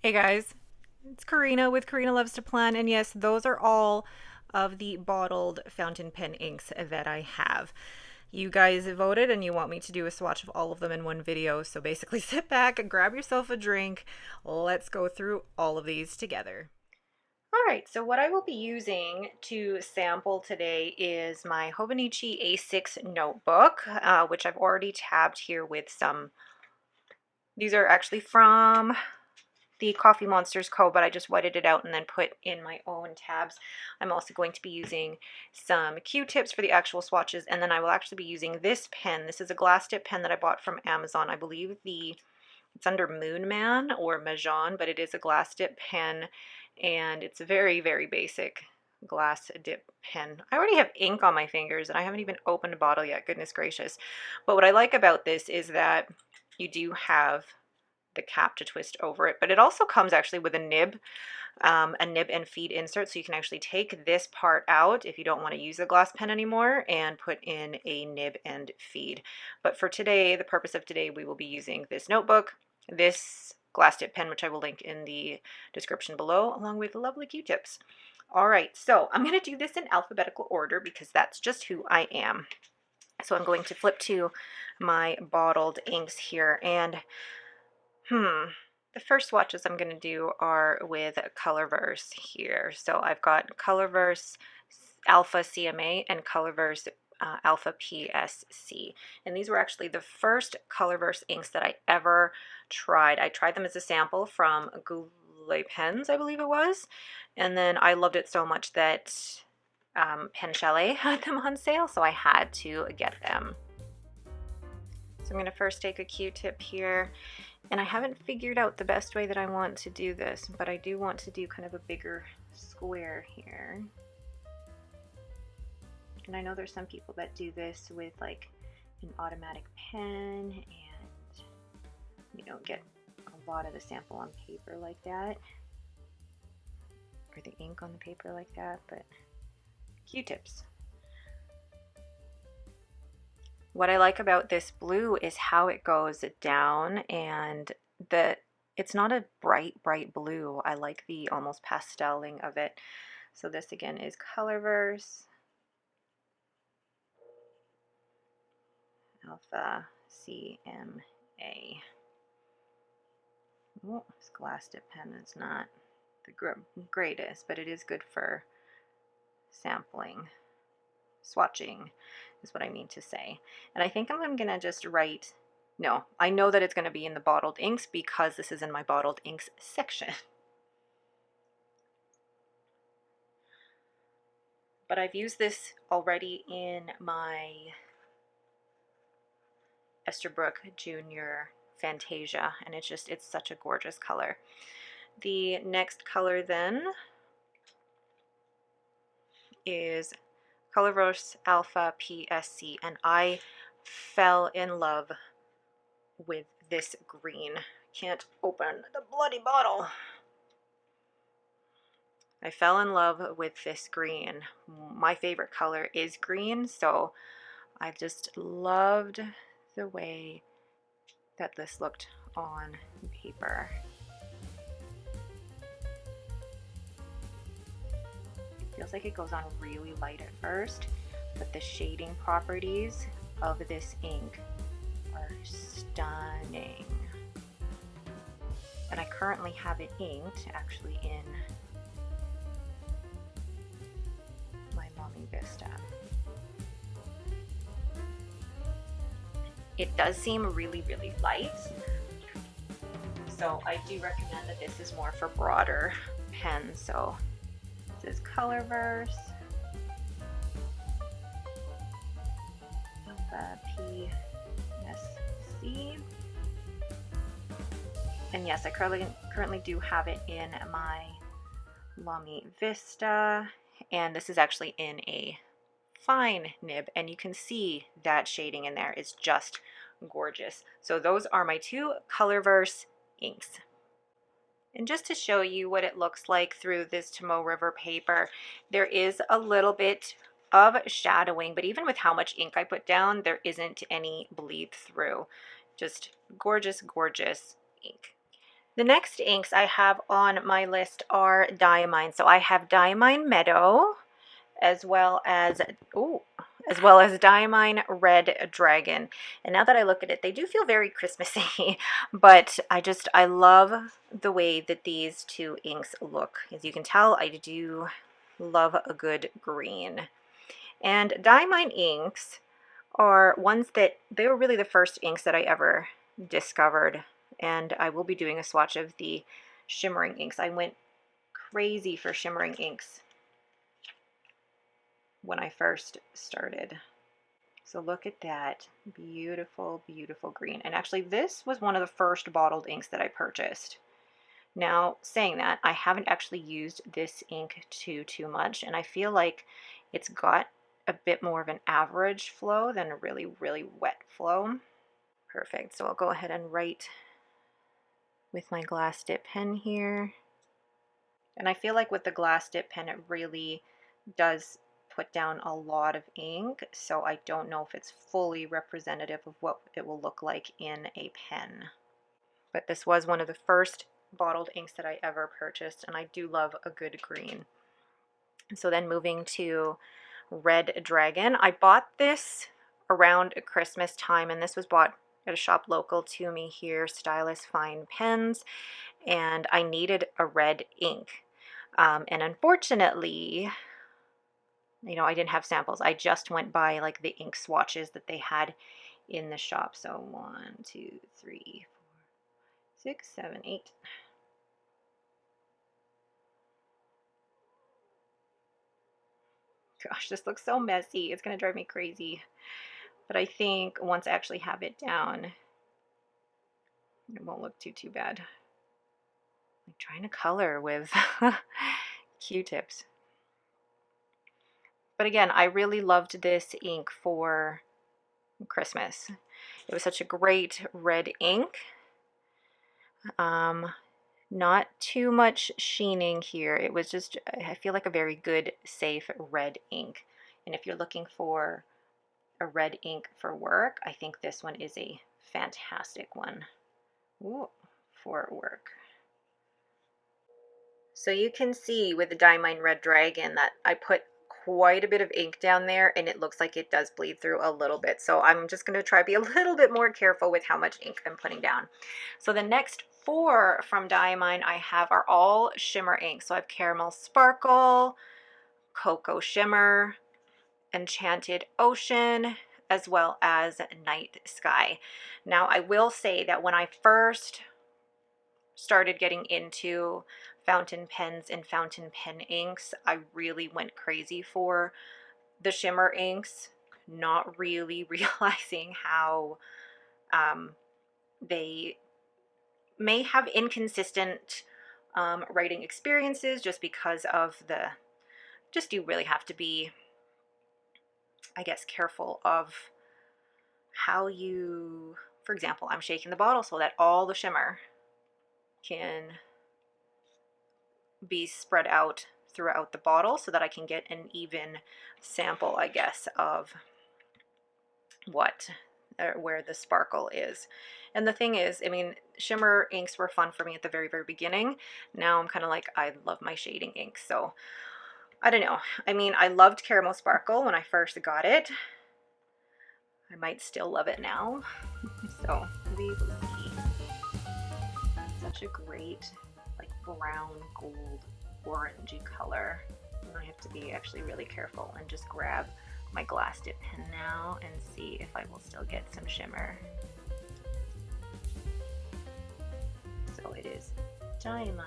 Hey guys, it's Karina with Karina Loves to Plan, and yes, those are all of the bottled fountain pen inks that I have. You guys voted and you want me to do a swatch of all of them in one video, so basically sit back and grab yourself a drink. Let's go through all of these together. All right, so what I will be using to sample today is my Hobonichi A6 notebook, which I've already tabbed here with some. These are actually from the Coffee Monsters Co., but I just whited it out and then put in my own tabs. I'm also going to be using some Q-tips for the actual swatches, and then I will actually be using this pen. This is a glass tip pen that I bought from Amazon. I believe it's under Moon Man or Majon, but it is a glass dip pen, and it's a very, very basic glass dip pen. I already have ink on my fingers, and I haven't even opened a bottle yet, goodness gracious. But what I like about this is that you do have the cap to twist over it, but it also comes actually with a nib and feed insert, so you can actually take this part out if you don't want to use the glass pen anymore and put in a nib and feed. But for today, the purpose of today, we will be using this notebook, this glass tip pen, which I will link in the description below, along with lovely Q-tips. All right, so I'm going to do this in alphabetical order because that's just who I am. So I'm going to flip to my bottled inks here, and the first swatches I'm going to do are with Colorverse here. So I've got Colorverse Alpha CMA and Colorverse Alpha PSC. And these were actually the first Colorverse inks that I ever tried. I tried them as a sample from Goulet Pens, I believe it was. And then I loved it so much that PenChalet had them on sale, so I had to get them. So I'm going to first take a Q-tip here, and I haven't figured out the best way that I want to do this, but I do want to do kind of a bigger square here. And I know there's some people that do this with like an automatic pen and you don't get a lot of the sample on paper like that, or the ink on the paper like that, but Q-tips. What I like about this blue is how it goes down, and it's not a bright blue. I like the almost pasteling of it. So this again is Colorverse Alpha CMA. Oh, this glass dip pen is not the greatest, but it is good for sampling. Swatching is what I mean to say. And I think I'm gonna just write, no, I know that it's gonna be in the bottled inks because this is in my bottled inks section. But I've used this already in my Esterbrook Junior Fantasia, and it's such a gorgeous color. The next color then is Colorverse Alpha PSC, and I fell in love with this green. Can't open the bloody bottle. I fell in love with this green. My favorite color is green, so I just loved the way that this looked on paper. Feels like it goes on really light at first, but the shading properties of this ink are stunning. And I currently have it inked actually in my Mommy Vista. It does seem really, really light, so I do recommend that this is more for broader pens. So this is Colorverse Alpha PSC. And yes, I currently do have it in my Lamy Vista, and this is actually in a fine nib, and you can see that shading in there is just gorgeous. So those are my two Colorverse inks. And just to show you what it looks like through this Tomoe River paper, there is a little bit of shadowing, but even with how much ink I put down, there isn't any bleed through. Just gorgeous, gorgeous ink. The next inks I have on my list are Diamine. So I have Diamine Meadow, as well as, ooh, as well as Diamine Red Dragon. And now that I look at it, they do feel very Christmassy, but I love the way that these two inks look. As you can tell, I do love a good green. And Diamine inks are ones that, they were really the first inks that I ever discovered. And I will be doing a swatch of the shimmering inks. I went crazy for shimmering inks when I first started. So look at that beautiful, beautiful green. And actually this was one of the first bottled inks that I purchased. Now, saying that, I haven't actually used this ink too much, and I feel like it's got a bit more of an average flow than a really, really wet flow. Perfect. So I'll go ahead and write with my glass dip pen here. And I feel like with the glass dip pen, it really does put down a lot of ink, so I don't know if it's fully representative of what it will look like in a pen. But this was one of the first bottled inks that I ever purchased, and I do love a good green. So then moving to Red Dragon, I bought this around Christmas time, and this was bought at a shop local to me here, Stylus Fine Pens, and I needed a red ink. And unfortunately, you know, I didn't have samples. I just went by like the ink swatches that they had in the shop. So 1, 2, 3, 4, 6, 7, 8. Gosh, this looks so messy. It's going to drive me crazy. But I think once I actually have it down, it won't look too bad. I'm trying to color with Q-tips. But again, I really loved this ink for Christmas. It was such a great red ink. Not too much sheening here. It was just, I feel like a very good, safe red ink. And if you're looking for a red ink for work, I think this one is a fantastic one. Ooh, for work. So you can see with the Diamine Red Dragon that I put quite a bit of ink down there, and it looks like it does bleed through a little bit. So I'm just going to try to be a little bit more careful with how much ink I'm putting down. So the next 4 from Diamine I have are all shimmer ink. So I have Caramel Sparkle, Cocoa Shimmer, Enchanted Ocean, as well as Night Sky. Now I will say that when I first started getting into fountain pens and fountain pen inks, I really went crazy for the shimmer inks, not really realizing how they may have inconsistent writing experiences just because of just you really have to be, I guess, careful of how you, for example, I'm shaking the bottle so that all the shimmer can be spread out throughout the bottle so that I can get an even sample, I guess, of what where the sparkle is. And the thing is, I mean, shimmer inks were fun for me at the very beginning. Now I'm kind of like, I love my shading ink. So I don't know. I mean, I loved Caramel Sparkle when I first got it. I might still love it now. So we will see. Such a great like brown gold orangey color. And I have to be actually really careful and just grab my glass dip pen now and see if I will still get some shimmer. So it is Diamine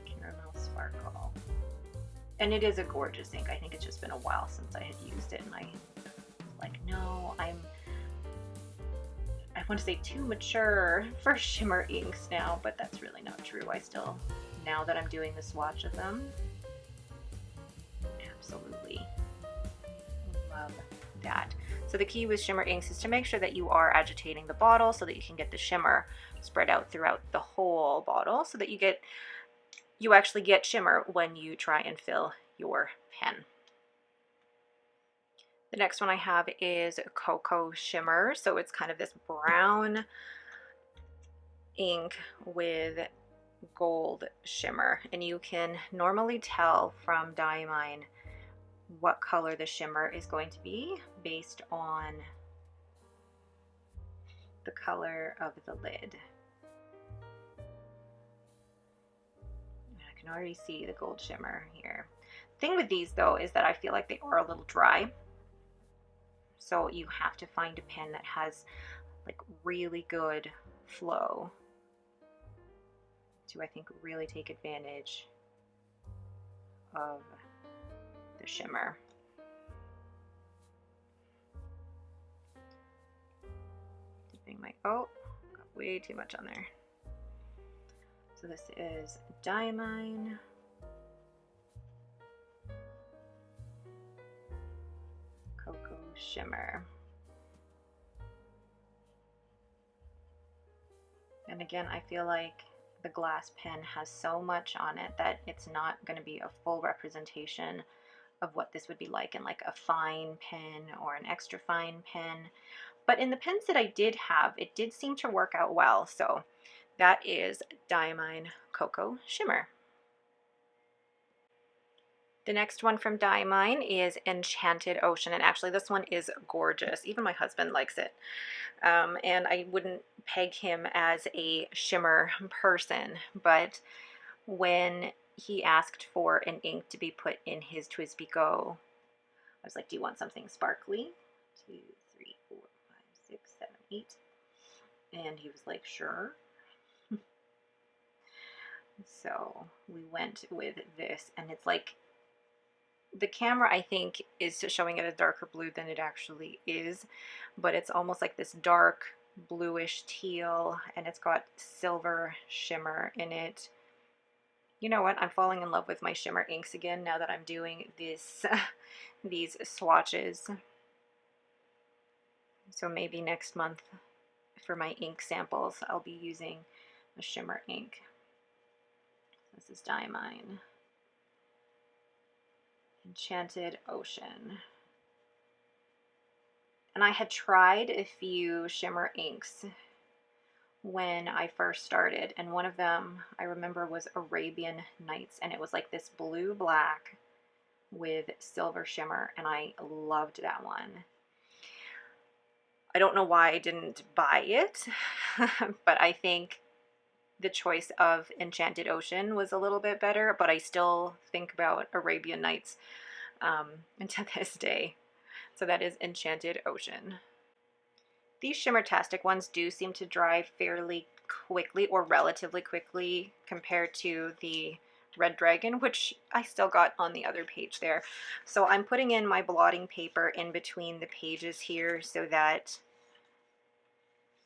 Caramel Sparkle. And it is a gorgeous ink. I think it's just been a while since I had used it, and I was like, no, I want to say too mature for shimmer inks now, but that's really not true. I still, now that I'm doing the swatch of them, absolutely love that. So the key with shimmer inks is to make sure that you are agitating the bottle so that you can get the shimmer spread out throughout the whole bottle so that you actually get shimmer when you try and fill your pen. The next one I have is Cocoa Shimmer. So it's kind of this brown ink with gold shimmer, and you can normally tell from Diamine what color the shimmer is going to be based on the color of the lid. I can already see the gold shimmer here. Thing with these though is that I feel like they are a little dry, so you have to find a pen that has like really good flow to, I think, really take advantage of the shimmer. Dipping my, oh, got way too much on there. So this is Diamine Cocoa Shimmer. And again, I feel like the glass pen has so much on it that it's not going to be a full representation of what this would be like in like a fine pen or an extra fine pen. But in the pens that I did have, it did seem to work out well. So that is Diamine Cocoa Shimmer. The next one from Diamine is Enchanted Ocean, and actually this one is gorgeous. Even my husband likes it. And I wouldn't peg him as a shimmer person, but when he asked for an ink to be put in his TWSBI Go, I was like, do you want something sparkly? 2, 3, 4, 5, 6, 7, 8. And he was like, sure. So we went with this, and it's like, the camera I think is showing it a darker blue than it actually is, but it's almost like this dark bluish teal, and it's got silver shimmer in it. You know what? I'm falling in love with my shimmer inks again now that I'm doing this these swatches. So maybe next month for my ink samples, I'll be using a shimmer ink. This is Diamine Enchanted Ocean. And I had tried a few shimmer inks when I first started, and one of them I remember was Arabian Nights, and it was like this blue black with silver shimmer, and I loved that one. I don't know why I didn't buy it, but I think the choice of Enchanted Ocean was a little bit better, but I still think about Arabian Nights to this day. So that is Enchanted Ocean. These Shimmertastic ones do seem to dry fairly quickly, or relatively quickly, compared to the Red Dragon, which I still got on the other page there. So I'm putting in my blotting paper in between the pages here so that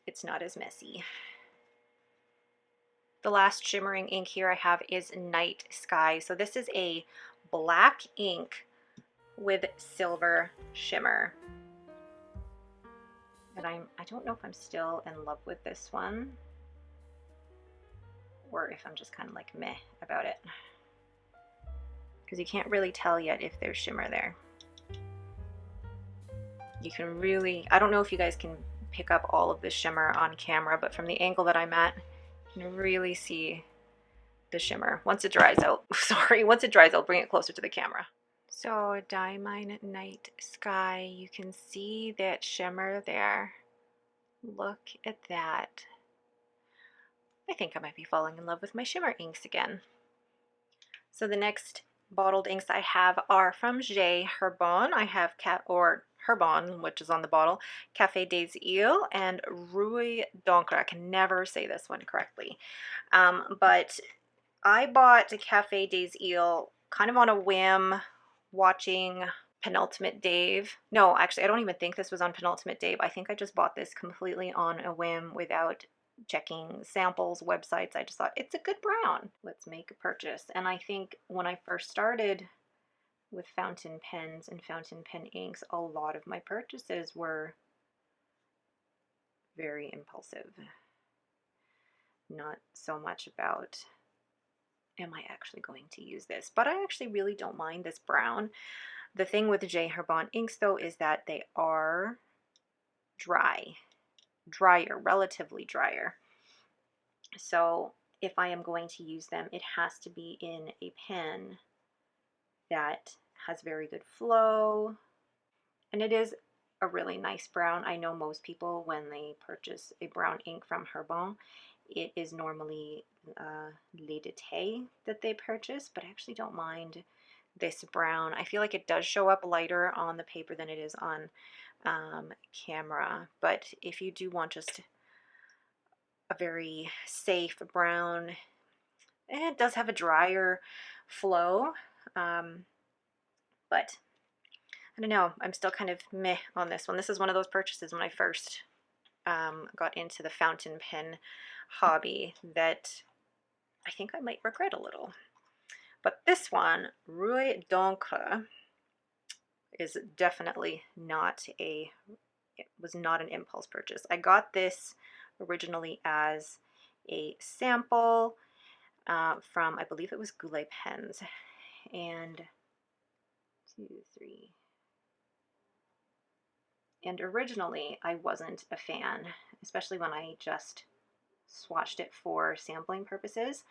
it's not as messy. The last shimmering ink here I have is Night Sky. So this is a black ink with silver shimmer. And I don't know if I'm still in love with this one, or if I'm just kind of like meh about it, because you can't really tell yet if there's shimmer there. You can really, I don't know if you guys can pick up all of the shimmer on camera, but from the angle that I'm at, you can really see the shimmer. Once it dries out, sorry, once it dries, I'll bring it closer to the camera. So Diamine Night Sky, you can see that shimmer there. Look at that. I think I might be falling in love with my shimmer inks again. So the next bottled inks I have are from Herbin. I have Herbin, which is on the bottle, Café des Îles, and Rouille d'encre. I can never say this one correctly. But I bought Café des Îles kind of on a whim, watching Penultimate Dave. No, actually, I don't even think this was on Penultimate Dave. I think I just bought this completely on a whim without checking samples, websites. I just thought, it's a good brown. Let's make a purchase. And I think when I first started with fountain pens and fountain pen inks, a lot of my purchases were very impulsive. Not so much about, am I actually going to use this? But I actually really don't mind this brown. The thing with the J. Herbin inks though is that they are drier, relatively drier. So if I am going to use them, it has to be in a pen that has very good flow. And it is a really nice brown. I know most people, when they purchase a brown ink from Herbin, it is normally Lait d'Eté that they purchase, but I actually don't mind this brown. I feel like it does show up lighter on the paper than it is on camera, but if you do want just a very safe brown, and it does have a drier flow, but I don't know, I'm still kind of meh on this one. This is one of those purchases when I first got into the fountain pen hobby that I think I might regret a little. But this one, Rouille d'encre, is definitely not it was not an impulse purchase. I got this originally as a sample from, I believe it was Goulet Pens, and 2, 3. And originally I wasn't a fan, especially when I just swatched it for sampling purposes.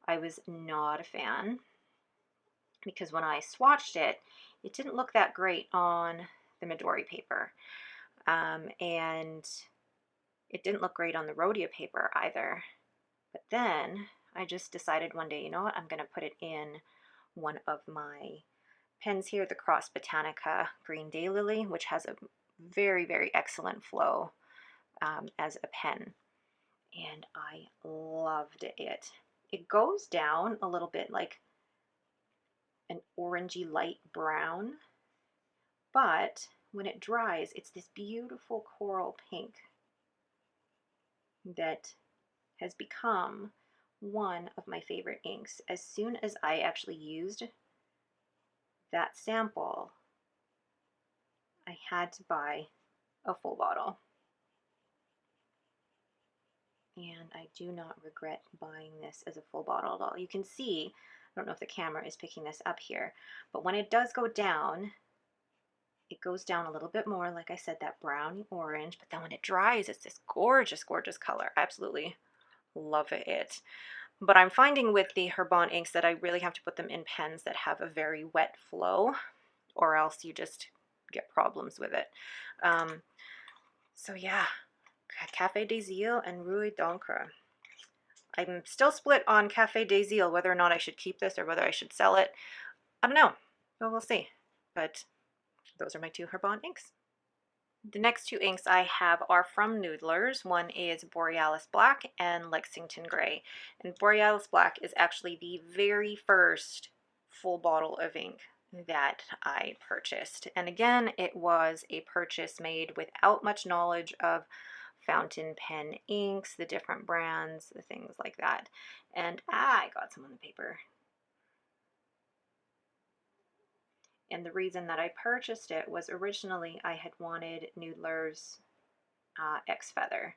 I was not a fan because when I swatched it, it didn't look that great on the Midori paper. And it didn't look great on the Rhodia paper either. But then I just decided one day, you know what, I'm going to put it in one of my pens here, the Cross Botanica Green Daylily, which has a very, very excellent flow as a pen. And I loved it. It goes down a little bit like an orangey light brown, but when it dries, it's this beautiful coral pink that has become one of my favorite inks. As soon as I actually used that sample, I had to buy a full bottle. And I do not regret buying this as a full bottle at all. You can see, I don't know if the camera is picking this up here, but when it does go down, it goes down a little bit more, like I said, that browny orange, but then when it dries, it's this gorgeous, gorgeous color. I absolutely love it. But I'm finding with the Herbin inks that I really have to put them in pens that have a very wet flow, or else you just get problems with it. So yeah, Café des Îles and Rouille d'encre. I'm still split on Café des Îles, whether or not I should keep this or whether I should sell it. I don't know. Well, we'll see. But those are my 2 Herbin inks. The next 2 inks I have are from Noodlers. One is Borealis Black and Lexington Gray. And Borealis Black is actually the very first full bottle of ink that I purchased. And again, it was a purchase made without much knowledge of fountain pen inks, the different brands, the things like that. And I got some on the paper. And the reason that I purchased it was originally I had wanted Noodler's X Feather,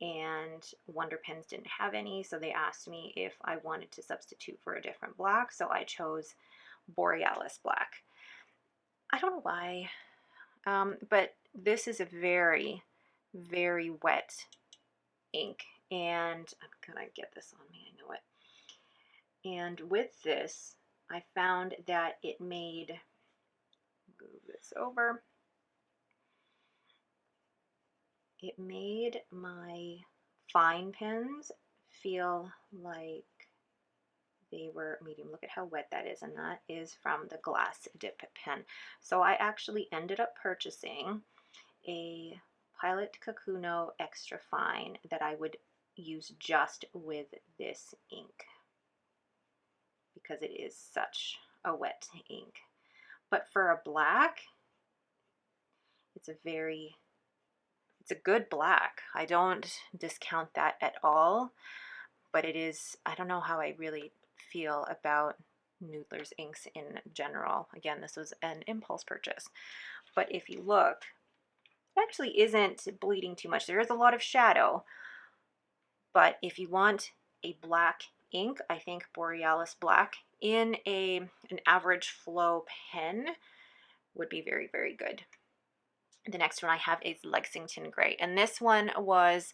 and Wonder Pens didn't have any, so they asked me if I wanted to substitute for a different black, so I chose Borealis Black. I don't know why, but this is a very, very wet ink, and I'm gonna get this on me, I know it. And with this, I found that it made, move this over, it made my fine pens feel like they were medium. Look at how wet that is, and that is from the glass dip pen. So I actually ended up purchasing a Pilot Kakuno Extra Fine that I would use just with this ink because it is such a wet ink. But for a black, it's a good black. I don't discount that at all, but it is, I don't know how I really feel about Noodler's inks in general. Again, this was an impulse purchase. But if you look, it actually isn't bleeding too much. There is a lot of shadow, but if you want a black ink, I think Borealis Black in an average flow pen would be very, very good. The next one I have is Lexington Gray, and this one was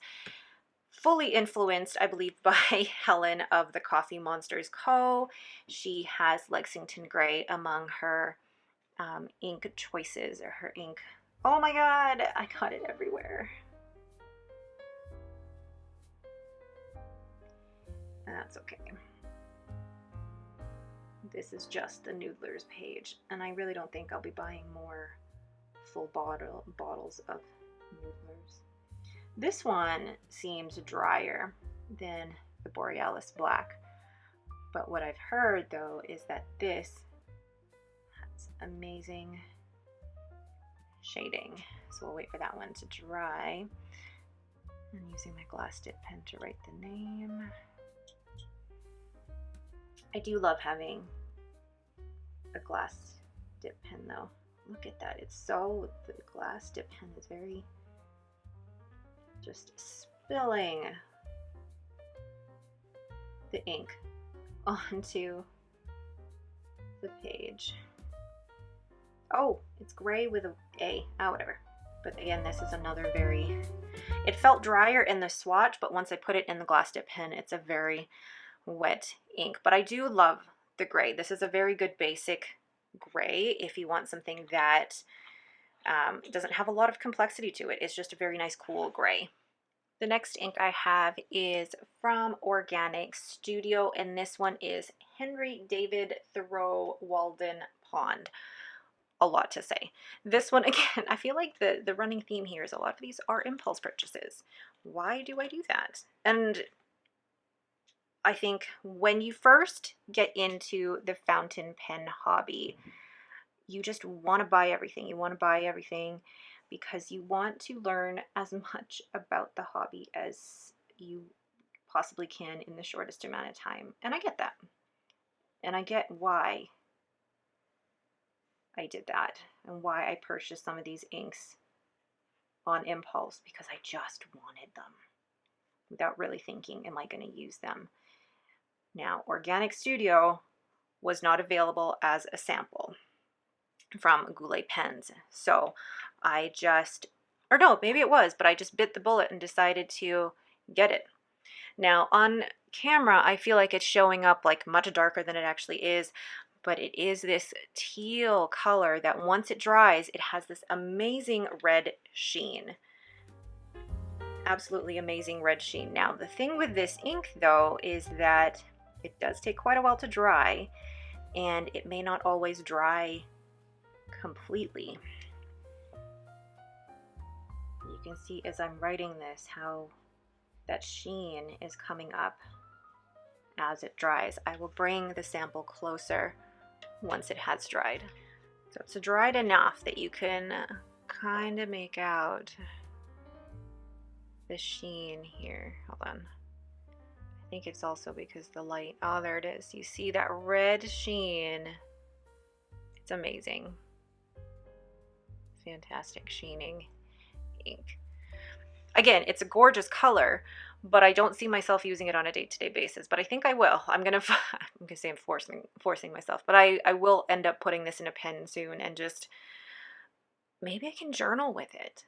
fully influenced, I believe, by Helen of the Coffee Monsters Co. She has Lexington Gray among her ink choices, or her ink. Oh my god, I got it everywhere. That's okay. This is just the Noodlers page, and I really don't think I'll be buying more full bottles of Noodlers. This one seems drier than the Borealis Black, but what I've heard though is that this has amazing shading. So we'll wait for that one to dry. I'm using my glass dip pen to write the name. I do love having a glass dip pen though. Look at that, it's so, the glass dip pen is very, just spilling the ink onto the page. Oh, it's gray with a, whatever. But again, this is another very, it felt drier in the swatch, but once I put it in the glass dip pen, it's a very wet ink. But I do love the gray. This is a very good basic gray if you want something that doesn't have a lot of complexity to it. It's just a very nice cool gray. The next ink I have is from Organic Studio, and this one is Henry David Thoreau Walden Pond. A lot to say. This one, again, I feel like the running theme here is a lot of these are impulse purchases. Why do I do that? And I think when you first get into the fountain pen hobby, you just want to buy everything. You want to buy everything because you want to learn as much about the hobby as you possibly can in the shortest amount of time. And I get that. And I get why I did that and why I purchased some of these inks on impulse, because I just wanted them without really thinking, am I going to use them? Now, Organic Studio was not available as a sample from Goulet Pens. So I just, or no, maybe it was, but I just bit the bullet and decided to get it. Now on camera, I feel like it's showing up like much darker than it actually is, but it is this teal color that once it dries, it has this amazing red sheen. Absolutely amazing red sheen. Now, the thing with this ink though is that it does take quite a while to dry, and it may not always dry completely. You can see as I'm writing this how that sheen is coming up as it dries. I will bring the sample closer once it has dried. So it's dried enough that you can kind of make out the sheen here. Hold on. I think it's also because the light, oh, there it is. You see that red sheen. It's amazing. Fantastic sheening ink. Again, it's a gorgeous color, but I don't see myself using it on a day-to-day basis, but I think I will. I'm gonna say I'm forcing myself, but I will end up putting this in a pen soon and just, maybe I can journal with it.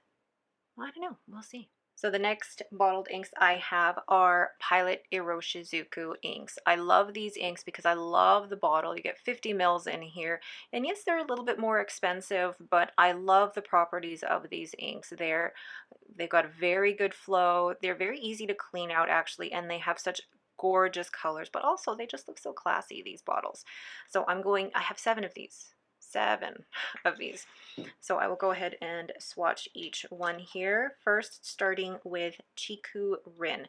I don't know, we'll see. So the next bottled inks I have are Pilot Iroshizuku inks. I love these inks because I love the bottle. You get 50 mils in here. And yes, they're a little bit more expensive, but I love the properties of these inks. They've got a very good flow. They're very easy to clean out actually, and they have such gorgeous colors, but also they just look so classy, these bottles. So I have 7 of these. 7 of these. So I will go ahead and swatch each one here. First, starting with Chiku Rin.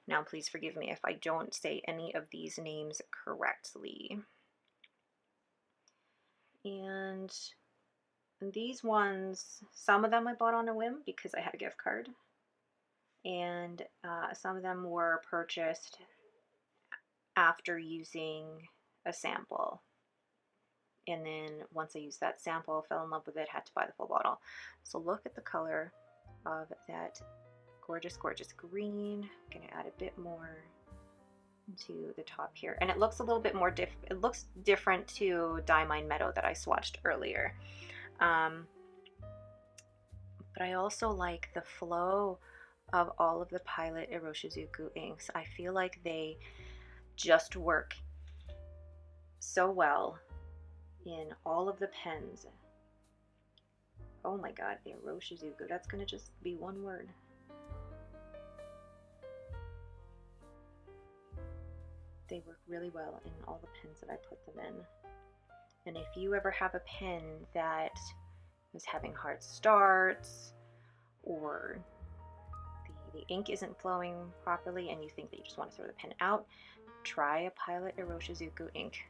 Now, please forgive me if I don't say any of these names correctly. And these ones, some of them I bought on a whim because I had a gift card. And some of them were purchased after using a sample. And then once I used that sample, fell in love with it, had to buy the full bottle. So look at the color of that gorgeous, gorgeous green. I'm gonna add a bit more to the top here. And it looks a little bit more it looks different to Diamine Meadow that I swatched earlier. But I also like the flow of all of the Pilot Iroshizuku inks. I feel like they just work so well in all of the pens. Oh my god, Iroshizuku, that's gonna just be one word. They work really well in all the pens that I put them in. And if you ever have a pen that is having hard starts, or the ink isn't flowing properly and you think that you just want to throw the pen out, try a Pilot Iroshizuku ink.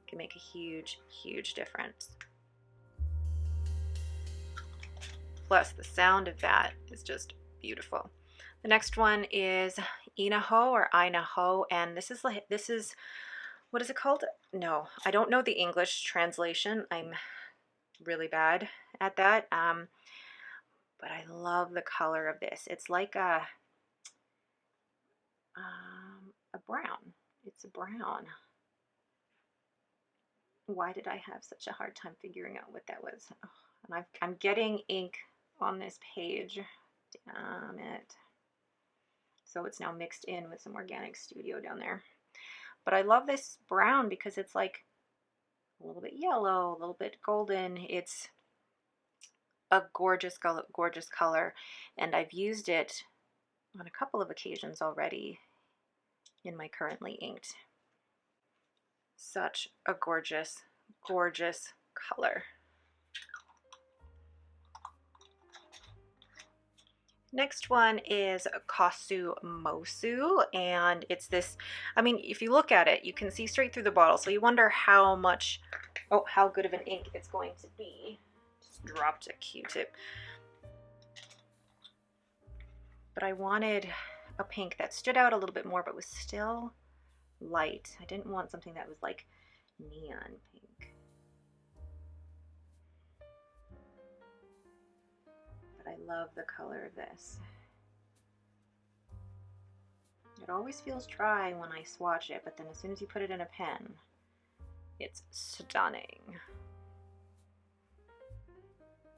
It can make a huge, huge difference. Plus, the sound of that is just beautiful. The next one is Inaho or Inaho, and this is what is it called? No, I don't know the English translation. I'm really bad at that. But I love the color of this. It's like a brown. It's a brown. Why did I have such a hard time figuring out what that was? Oh, and I'm getting ink on this page. Damn it. So it's now mixed in with some Organic Studio down there. But I love this brown because it's like a little bit yellow, a little bit golden. It's a gorgeous color, and I've used it on a couple of occasions already in my currently inked. Such a gorgeous, gorgeous color. Next one is Kasu Mosu, and it's this, I mean, if you look at it, you can see straight through the bottle, so you wonder how much, oh, how good of an ink it's going to be. Just dropped a Q-tip. But I wanted a pink that stood out a little bit more, but was still light. I didn't want something that was like neon pink. But I love the color of this. It always feels dry when I swatch it, but then as soon as you put it in a pen, it's stunning.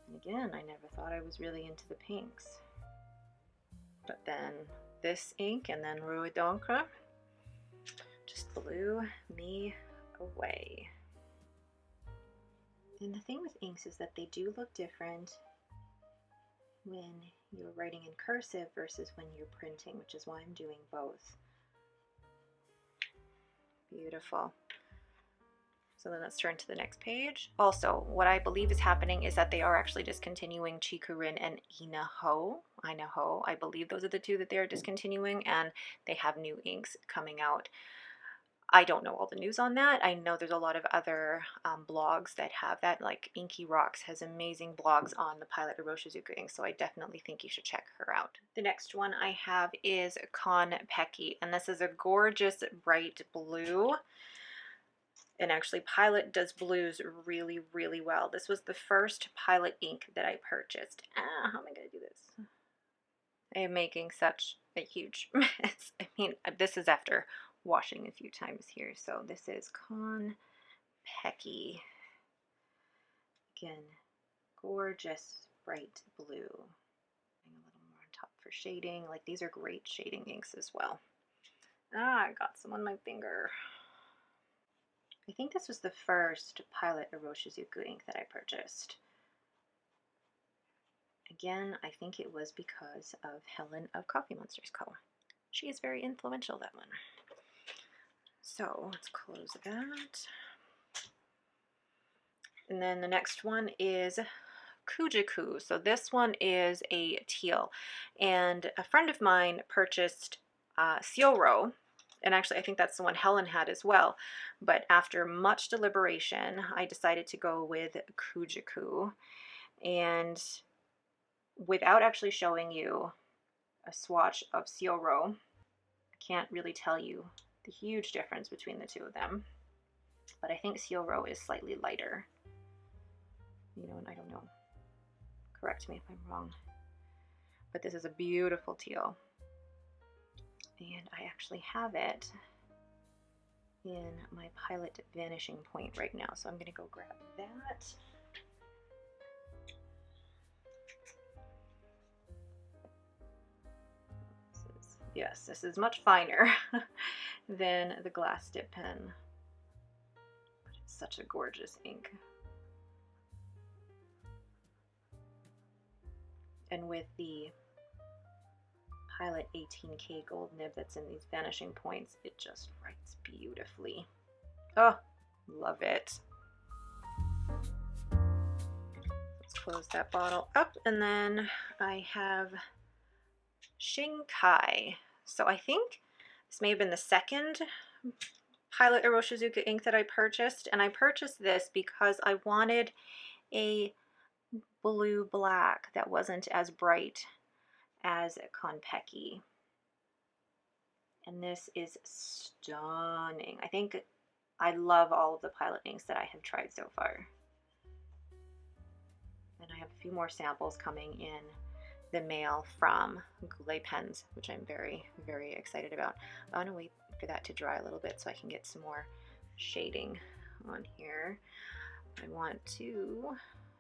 And again, I never thought I was really into the pinks. But then this ink and then Rouille just blew me away. And the thing with inks is that they do look different when you're writing in cursive versus when you're printing, which is why I'm doing both. Beautiful. So then let's turn to the next page. Also, what I believe is happening is that they are actually discontinuing Chikurin and Inaho. I believe those are the two that they're discontinuing, and they have new inks coming out. I don't know all the news on that. I know there's a lot of other blogs that have that, like Inky Rocks has amazing blogs on the Pilot Iroshizuku ink, so I definitely think you should check her out. The next one I have is Konpeki, and this is a gorgeous bright blue. And actually, Pilot does blues really, really well. This was the first Pilot ink that I purchased. How am I going to do this? I am making such a huge mess. I mean, this is after washing a few times here. So this is Konpeki. Again, gorgeous bright blue. A little more on top for shading. Like, these are great shading inks as well. I got some on my finger. I think this was the first Pilot Iroshizuku ink that I purchased. Again, I think it was because of Helen of Coffee Monsters Co. She is very influential, that one. So let's close that. And then the next one is Kujiku. So this one is a teal. And a friend of mine purchased Shikiori. And actually, I think that's the one Helen had as well. But after much deliberation, I decided to go with Kujiku. And without actually showing you a swatch of Shikiori, I can't really tell you the huge difference between the two of them. But I think Shikiori is slightly lighter. You know, and I don't know. Correct me if I'm wrong. But this is a beautiful teal. And I actually have it in my Pilot Vanishing Point right now. So I'm going to go grab that. Yes, this is much finer than the glass dip pen. But it's such a gorgeous ink. And with the Pilot 18K gold nib that's in these vanishing points, it just writes beautifully. Oh, love it. Let's close that bottle up, and then I have Shinkai. So I think this may have been the second Pilot Iroshizuku ink that I purchased, and I purchased this because I wanted a blue black that wasn't as bright as Konpeki. And this is stunning. I think I love all of the Pilot inks that I have tried so far. And I have a few more samples coming in the mail from Goulet Pens, which I'm very, very excited about. I want to wait for that to dry a little bit so I can get some more shading on here. I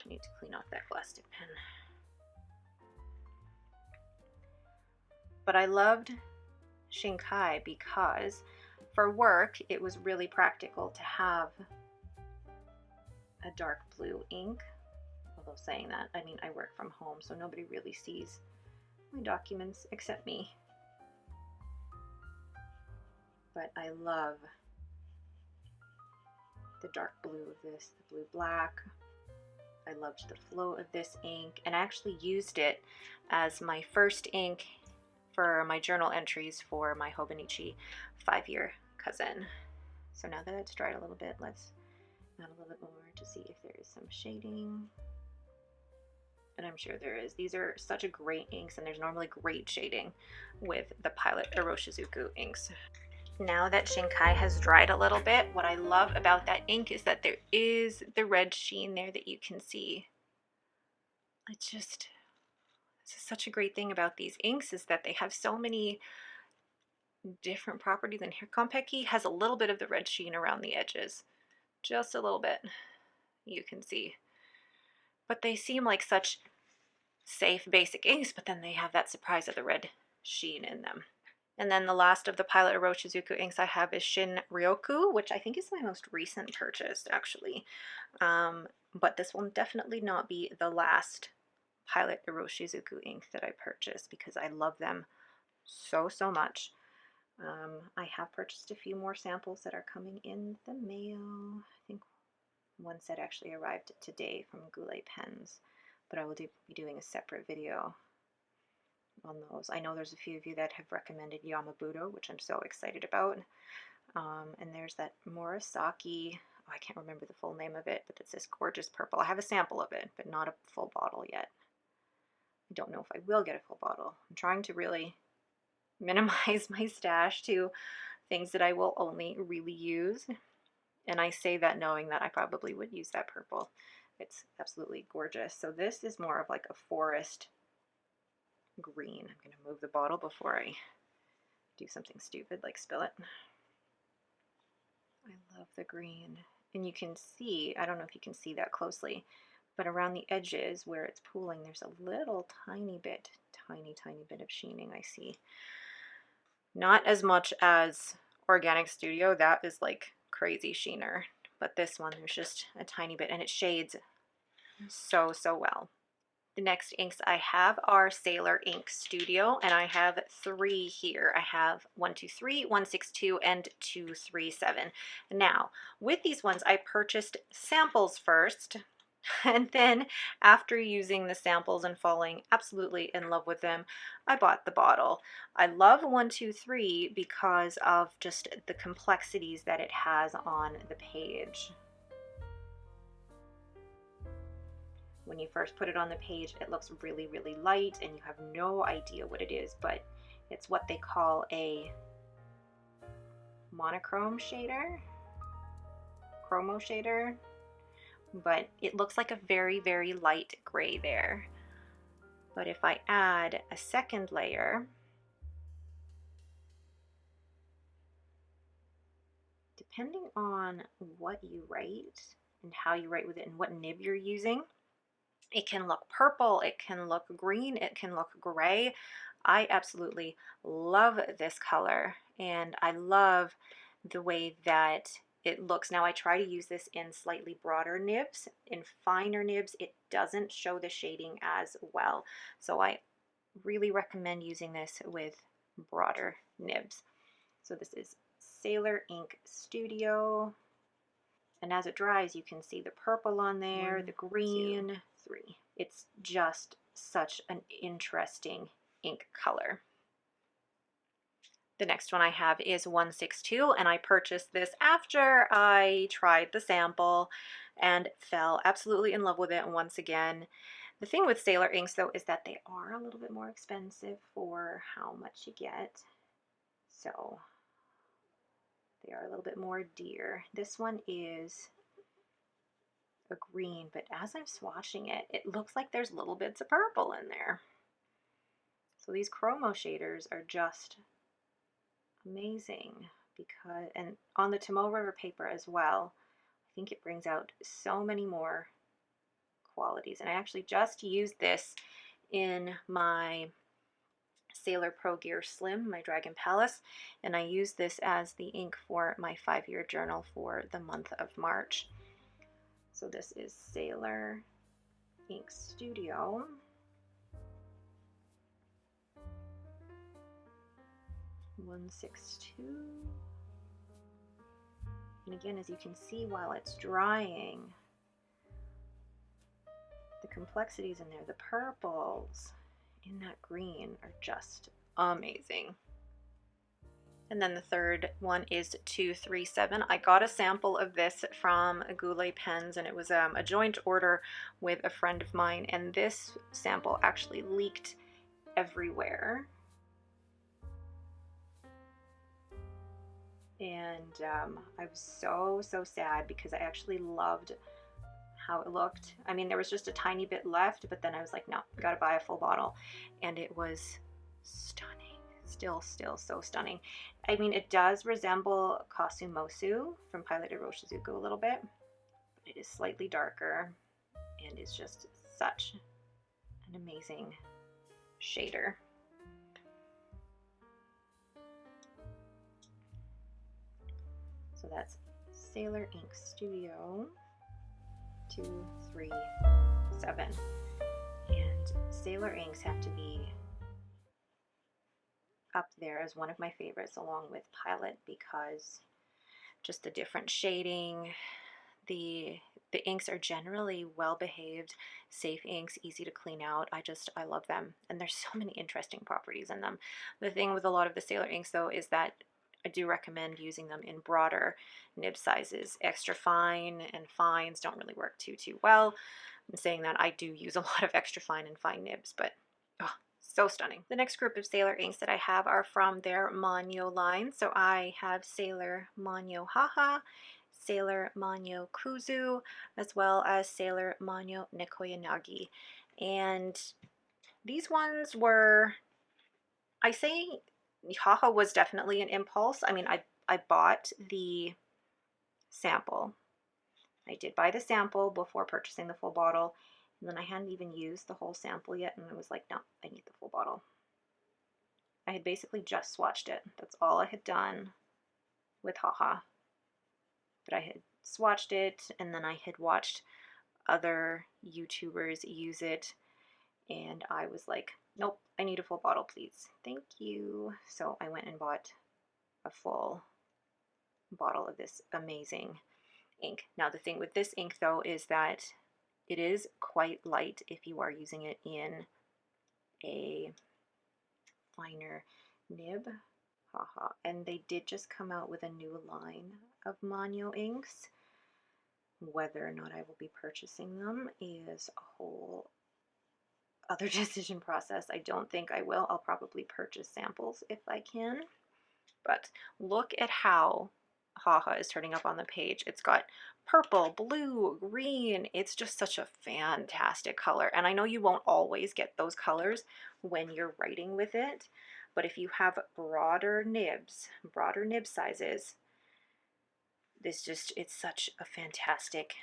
need to clean off that glass dip pen. But I loved Shinkai because for work it was really practical to have a dark blue ink. Although saying that, I mean, I work from home, so nobody really sees my documents except me. But I love the dark blue of this, the blue black. I loved the flow of this ink, and I actually used it as my first ink for my journal entries for my Hobonichi 5-year cousin. So now that it's dried a little bit, let's add a little bit more to see if there is some shading. And I'm sure there is. These are such a great inks, and there's normally great shading with the Pilot Iroshizuku inks. Now that Shinkai has dried a little bit, what I love about that ink is that there is the red sheen there that you can see. This is such a great thing about these inks, is that they have so many different properties. And here Konpeki has a little bit of the red sheen around the edges. Just a little bit, you can see. But they seem like such safe, basic inks, but then they have that surprise of the red sheen in them. And then the last of the Pilot Iroshizuku inks I have is Shin Ryoku, which I think is my most recent purchase, actually. But this will definitely not be the last Pilot Iroshizuku ink that I purchased, because I love them so, so much. I have purchased a few more samples that are coming in the mail. I think one set actually arrived today from Goulet Pens, but I will be doing a separate video on those. I know there's a few of you that have recommended Yamabudo, which I'm so excited about. And there's that Murasaki, oh, I can't remember the full name of it, but it's this gorgeous purple. I have a sample of it, but not a full bottle yet. I don't know if I will get a full bottle. I'm trying to really minimize my stash to things that I will only really use. And I say that knowing that I probably would use that purple. It's absolutely gorgeous. So this is more of like a forest green. I'm going to move the bottle before I do something stupid like spill it. I love the green. And you can see, I don't know if you can see that closely, but around the edges where it's pooling, there's a little tiny bit of sheening I see. Not as much as Organic Studio, that is like crazy sheener, but this one there's just a tiny bit, and it shades so, so well. The next inks I have are Sailor Ink Studio, and I have 3 here. I have 123, 162, and 237. Now, with these ones, I purchased samples first, and then after using the samples and falling absolutely in love with them, I bought the bottle. I love 123 because of just the complexities that it has on the page. When you first put it on the page, it looks really, really light, and you have no idea what it is, but it's what they call a monochrome shader, chromo shader, but it looks like a very, very light gray there. But if I add a second layer, depending on what you write and how you write with it and what nib you're using, it can look purple, it can look green, it can look gray. I absolutely love this color, and I love the way that it looks. Now I try to use this in slightly broader nibs. In finer nibs, it doesn't show the shading as well. So I really recommend using this with broader nibs. So this is Sailor Ink Studio. And as it dries, you can see the purple on there, the green, 2, 3. It's just such an interesting ink color. The next one I have is 162, and I purchased this after I tried the sample and fell absolutely in love with it once again. The thing with Sailor inks, though, is that they are a little bit more expensive for how much you get. So they are a little bit more dear. This one is a green, but as I'm swatching it, it looks like there's little bits of purple in there. So these chromo shaders are just amazing, because, and on the Tomoe River paper as well, I think it brings out so many more qualities. And I actually just used this in my Sailor Pro Gear Slim, my Dragon Palace, and I used this as the ink for my 5-year journal for the month of March. So this is Sailor Ink Studio. (162). And again, as you can see while it's drying, the complexities in there, the purples in that green are just amazing. And then the third one is 237. I got a sample of this from Goulet Pens, and it was a joint order with a friend of mine, and this sample actually leaked everywhere. And I was so sad because I actually loved how it looked. I mean, there was just a tiny bit left, but then I was like, no, gotta buy a full bottle. And it was stunning. Still so stunning. I mean, it does resemble Kasumosu from Pilot Iroshizuku a little bit, but it is slightly darker and is just such an amazing shader. So that's Sailor Ink Studio 237. And Sailor inks have to be up there as one of my favorites, along with Pilot, because just the different shading, the inks are generally well behaved, safe inks, easy to clean out. I love them, and there's so many interesting properties in them. The thing with a lot of the Sailor inks, though, is that I do recommend using them in broader nib sizes. Extra fine and fines don't really work too well. I'm saying that I do use a lot of extra fine and fine nibs, but oh, so stunning. The next group of Sailor inks that I have are from their Manyo line. So I have Sailor Manyo Haha, Sailor Manyo Kuzu, as well as Sailor Manyo Nikoyanagi. And these ones were, I say Haha was definitely an impulse. I mean, I bought the sample. I did buy the sample before purchasing the full bottle, and then I hadn't even used the whole sample yet, and I was like, no, I need the full bottle. I had basically just swatched it. That's all I had done with Haha. But I had swatched it, and then I had watched other YouTubers use it, and I was like, nope, I need a full bottle, please. Thank you. So I went and bought a full bottle of this amazing ink. Now the thing with this ink, though, is that it is quite light if you are using it in a finer nib. Haha. And they did just come out with a new line of Manyo inks. Whether or not I will be purchasing them is a whole other decision process. I don't think I will. I'll probably purchase samples if I can. But look at how Haha is turning up on the page. It's got purple, blue, green. It's just such a fantastic color. And I know you won't always get those colors when you're writing with it, but if you have broader nib sizes, it's such a fantastic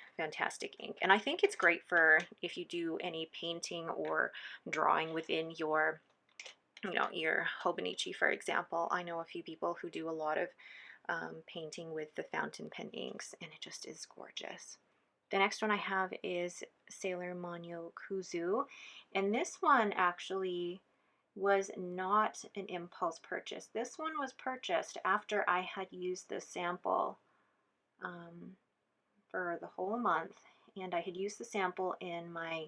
ink. And I think it's great for if you do any painting or drawing within your you know, your Hobonichi, for example. I know a few people who do a lot of painting with the fountain pen inks, and it just is gorgeous. The next one I have is Sailor Manyo Kuzu, and this one actually was not an impulse purchase. This one was purchased after I had used the sample for the whole month, and I had used the sample in my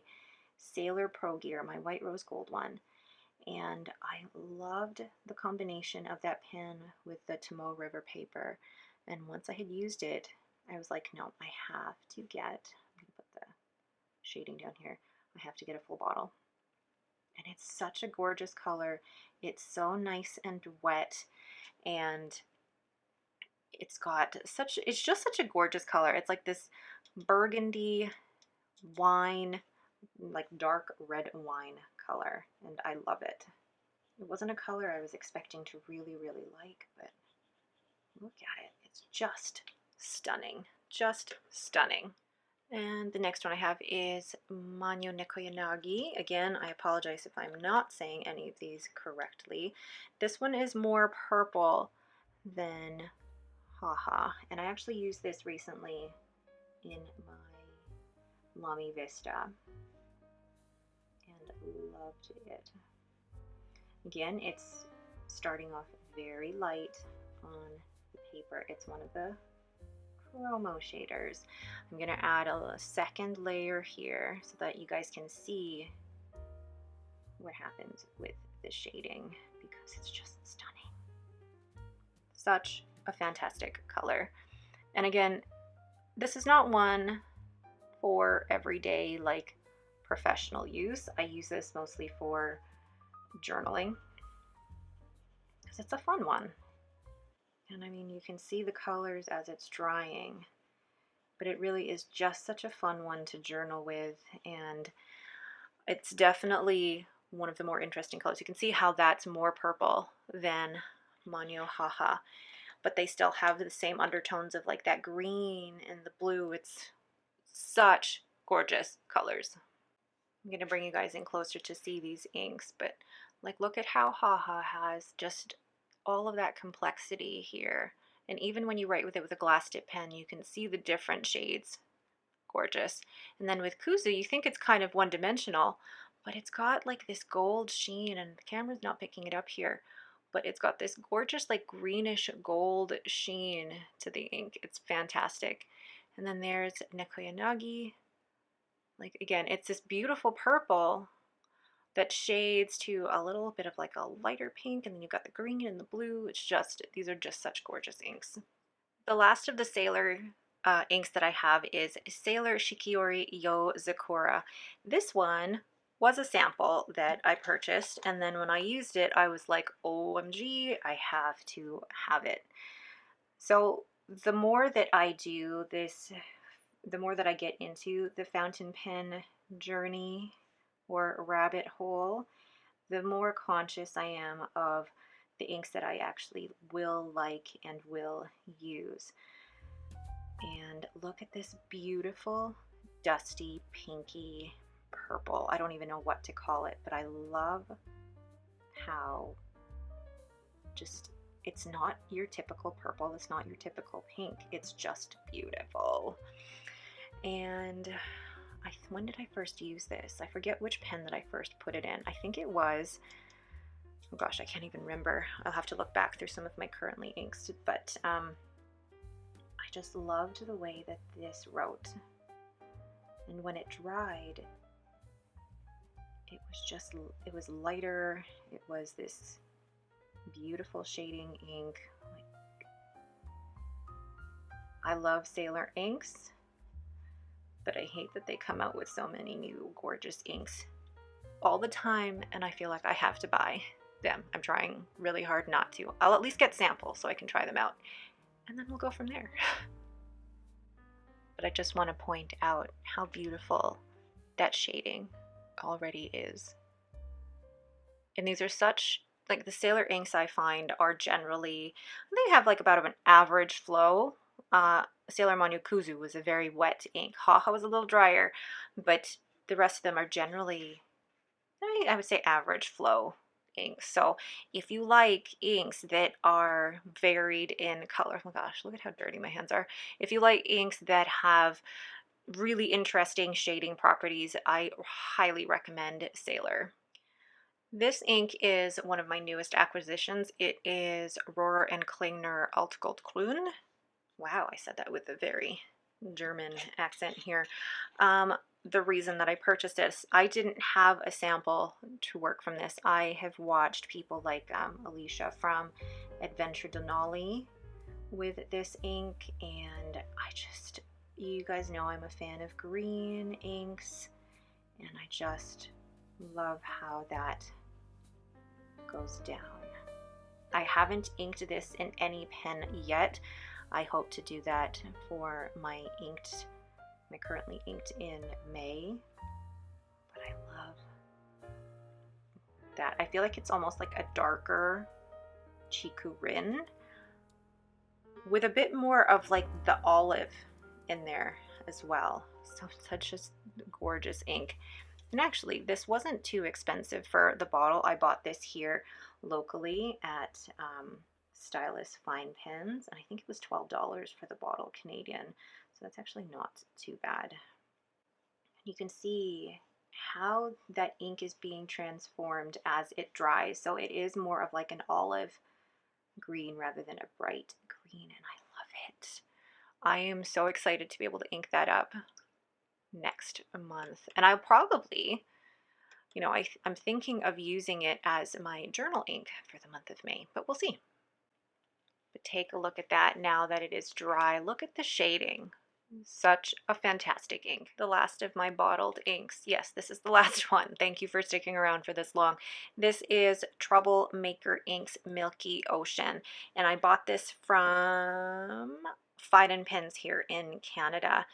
Sailor Pro Gear, my white rose gold one, and I loved the combination of that pen with the Tomoe River paper. And once I had used it, I was like, no, I have to get, I'm going to put the shading down here, I have to get a full bottle. And it's such a gorgeous color. It's so nice and wet, and it's got such, it's just such a gorgeous color. It's like this burgundy wine, like dark red wine color, and I love it. It wasn't a color I was expecting to really, really like, but look at it. It's just stunning. Just stunning. And the next one I have is Manyo Nekoyanagi. Again, I apologize if I'm not saying any of these correctly. This one is more purple than Haha, and I actually used this recently in my Lamy Vista and loved it. Again, it's starting off very light on the paper. It's one of the promo shaders. I'm going to add a second layer here so that you guys can see what happens with the shading, because it's just stunning. Such a fantastic color. And again, this is not one for everyday, like, professional use. I use this mostly for journaling because it's a fun one. And I mean, you can see the colors as it's drying, but it really is just such a fun one to journal with, and it's definitely one of the more interesting colors. You can see how that's more purple than Manyo Haha, but they still have the same undertones of like that green and the blue. It's such gorgeous colors. I'm going to bring you guys in closer to see these inks, but like, look at how Haha has just all of that complexity here. And even when you write with it with a glass tip pen, you can see the different shades. Gorgeous. And then with Kuzu, you think it's kind of one-dimensional, but it's got like this gold sheen, and the camera's not picking it up here, but it's got this gorgeous like greenish gold sheen to the ink. It's fantastic. And then there's Nekoyanagi. Like, again, it's this beautiful purple that shades to a little bit of like a lighter pink, and then you've got the green and the blue. It's just, these are just such gorgeous inks. The last of the Sailor inks that I have is Sailor Shikiori Yo Zakura. This one was a sample that I purchased, and then when I used it, I was like, OMG, I have to have it. So the more that I do this, the more that I get into the fountain pen journey or rabbit hole, the more conscious I am of the inks that I actually will like and will use. And look at this beautiful dusty pinky purple. I don't even know what to call it, but I love how just, it's not your typical purple, it's not your typical pink, it's just beautiful. And when did I first use this? I forget which pen that I first put it in. I think it was, oh gosh, I can't even remember. I'll have to look back through some of my currently inks, but I just loved the way that this wrote. And when it dried, it was just, it was lighter. It was this beautiful shading ink. I love Sailor inks, but I hate that they come out with so many new gorgeous inks all the time, and I feel like I have to buy them. I'm trying really hard not to. I'll at least get samples so I can try them out, and then we'll go from there. But I just want to point out how beautiful that shading already is. And these are such, like, the Sailor inks I find are generally, they have like about an average flow. Sailor Manyo Kuzu was a very wet ink. Haha was a little drier, but the rest of them are generally, I would say, average flow inks. So if you like inks that are varied in color, oh my gosh, look at how dirty my hands are. If you like inks that have really interesting shading properties, I highly recommend Sailor. This ink is one of my newest acquisitions. It is Rohrer Klingner Alt Gold Grün. Wow, I said that with a very German accent here. The reason that I purchased this, I didn't have a sample to work from this. I have watched people like Alicia from Adventure Denali with this ink, and you guys know I'm a fan of green inks, and I just love how that goes down. I haven't inked this in any pen yet. I hope to do that for my currently inked in May, but I love that. I feel like it's almost like a darker Chikurin with a bit more of like the olive in there as well. So such a gorgeous ink. And actually, this wasn't too expensive for the bottle. I bought this here locally at Stylus Fine Pens, and I think it was $12 for the bottle Canadian. So that's actually not too bad. You can see how that ink is being transformed as it dries. So it is more of like an olive green rather than a bright green, and I love it. I am so excited to be able to ink that up next month. And I'll probably, you know, I'm thinking of using it as my journal ink for the month of May, but we'll see. But take a look at that now that it is dry. Look at the shading. Such a fantastic ink. The last of my bottled inks. Yes, this is the last one. Thank you for sticking around for this long. This is Troublemaker Inks Milky Ocean, and I bought this from Fiden Pens here in Canada.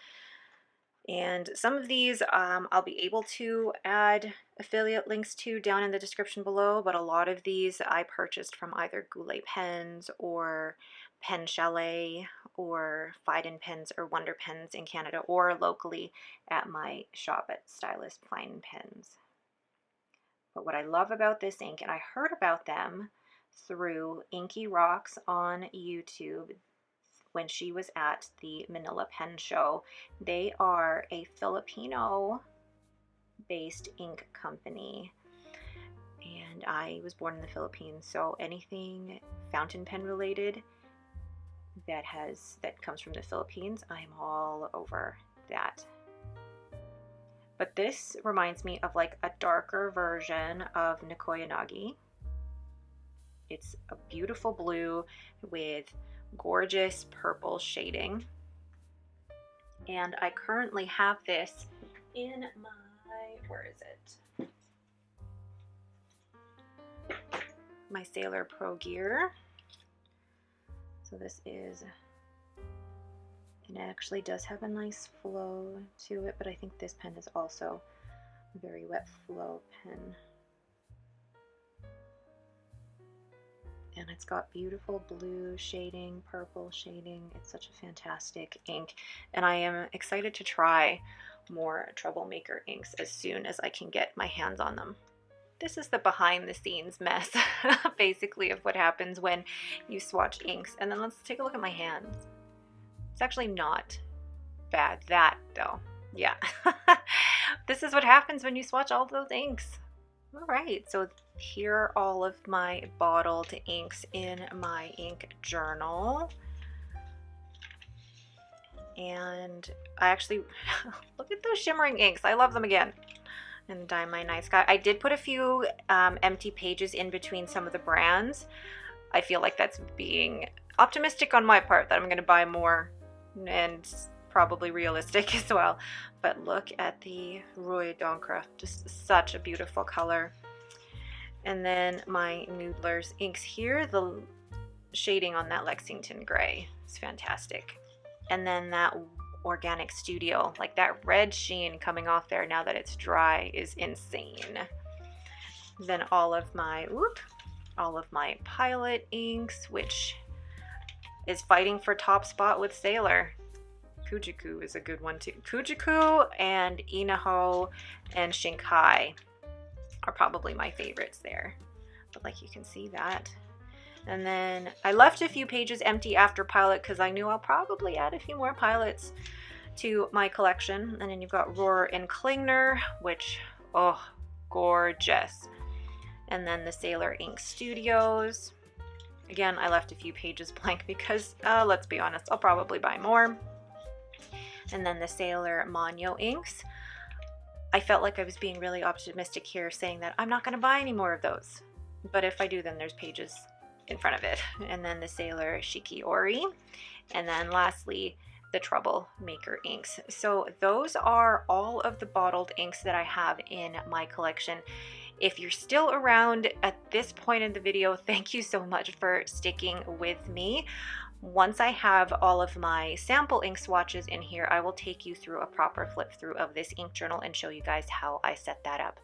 And some of these I'll be able to add affiliate links to down in the description below, but a lot of these I purchased from either Goulet Pens or PenChalet or Fiden Pens or Wonder Pens in Canada, or locally at my shop at Stylus Fine Pens. But what I love about this ink, and I heard about them through Inky Rocks on YouTube when she was at the Manila Pen Show. They are a Filipino-based ink company, and I was born in the Philippines, so anything fountain pen related that comes from the Philippines, I'm all over that. But this reminds me of like a darker version of Nikoyanagi. It's a beautiful blue with gorgeous purple shading, and I currently have this in where is it? My Sailor Pro Gear. So this is, it actually does have a nice flow to it, but I think this pen is also a very wet flow pen. And it's got beautiful blue shading, purple shading. It's such a fantastic ink, and I am excited to try more Troublemaker inks as soon as I can get my hands on them. This is the behind the scenes mess basically of what happens when you swatch inks. And then let's take a look at my hands. It's actually not bad. That though, yeah. This is what happens when you swatch all those inks. All right, so here are all of my bottled inks in my ink journal. And I actually, look at those shimmering inks. I love them again. And Diamine Nice Guy. I did put a few empty pages in between some of the brands. I feel like that's being optimistic on my part that I'm going to buy more, and probably realistic as well. But look at the Rouille d'encre, just such a beautiful color. And then my Noodler's inks here, the shading on that Lexington gray is fantastic. And then that Organic Studio, like that red sheen coming off there now that it's dry is insane. Then all of my Pilot inks, which is fighting for top spot with Sailor. Kujiku is a good one too. Kujiku and Inaho and Shinkai are probably my favorites there. like you can see that. And then I left a few pages empty after pilot because I knew I'll probably add a few more pilots to my collection. And then you've got Rohrer and Klingner, which, oh, gorgeous. And then the Sailor Ink Studios. Again, I left a few pages blank because, let's be honest, I'll probably buy more. And then the Sailor Manyo inks. I felt like I was being really optimistic here, saying that I'm not going to buy any more of those. But if I do, then there's pages in front of it. And then the Sailor Shikiori. And then lastly, the Troublemaker inks. So those are all of the bottled inks that I have in my collection. If you're still around at this point in the video, thank you so much for sticking with me. Once I have all of my sample ink swatches in here, I will take you through a proper flip through of this ink journal and show you guys how I set that up.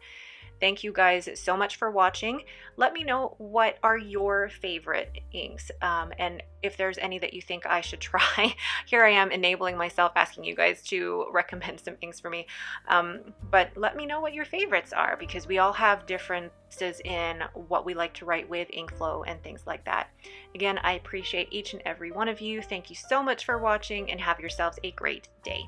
Thank you guys so much for watching. Let me know what are your favorite inks, and if there's any that you think I should try. Here I am enabling myself, asking you guys to recommend some inks for me. But let me know what your favorites are, because we all have differences in what we like to write with, ink flow, and things like that. Again, I appreciate each and every one of you. Thank you so much for watching, and have yourselves a great day.